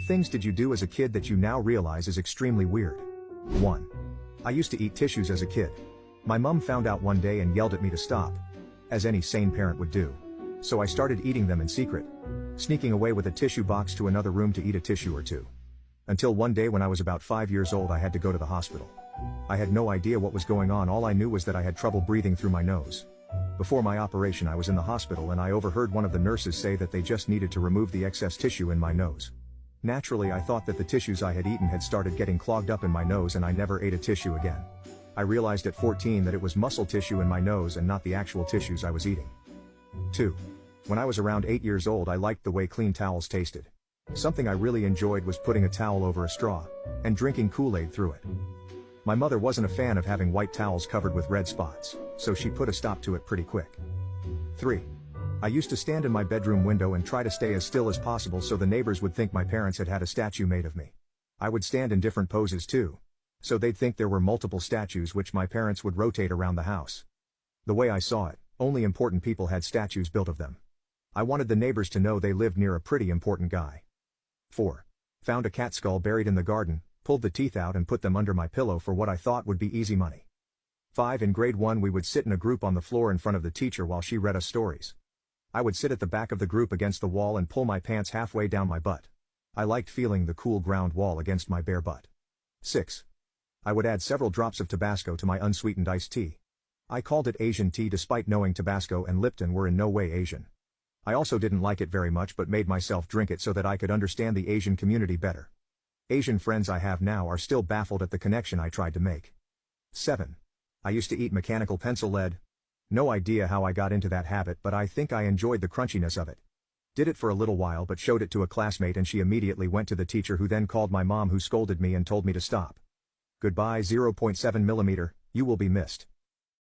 Things did you do as a kid that you now realize is extremely weird? 1. I used to eat tissues as a kid. My mum found out one day and yelled at me to stop, as any sane parent would do. So I started eating them in secret, sneaking away with a tissue box to another room to eat a tissue or two. Until one day when I was about 5 years old I had to go to the hospital. I had no idea what was going on, all I knew was that I had trouble breathing through my nose. Before my operation I was in the hospital and I overheard one of the nurses say that they just needed to remove the excess tissue in my nose. Naturally I thought that the tissues I had eaten had started getting clogged up in my nose and I never ate a tissue again. I realized at 14 that it was muscle tissue in my nose and not the actual tissues I was eating. 2. When I was around 8 years old I liked the way clean towels tasted. Something I really enjoyed was putting a towel over a straw and drinking Kool-Aid through it. My mother wasn't a fan of having white towels covered with red spots, so she put a stop to it pretty quick. 3. I used to stand in my bedroom window and try to stay as still as possible so the neighbors would think my parents had had a statue made of me. I would stand in different poses too, so they'd think there were multiple statues which my parents would rotate around the house. The way I saw it, only important people had statues built of them. I wanted the neighbors to know they lived near a pretty important guy. 4. Found a cat skull buried in the garden, pulled the teeth out and put them under my pillow for what I thought would be easy money. 5. In grade 1 we would sit in a group on the floor in front of the teacher while she read us stories. I would sit at the back of the group against the wall and pull my pants halfway down my butt. I liked feeling the cool ground wall against my bare butt. 6. I would add several drops of Tabasco to my unsweetened iced tea. I called it Asian tea despite knowing Tabasco and Lipton were in no way Asian. I also didn't like it very much but made myself drink it so that I could understand the Asian community better. Asian friends I have now are still baffled at the connection I tried to make. 7. I used to eat mechanical pencil lead. No idea how I got into that habit but I think I enjoyed the crunchiness of it. Did it for a little while but showed it to a classmate and she immediately went to the teacher who then called my mom who scolded me and told me to stop. Goodbye 0.7 mm, you will be missed.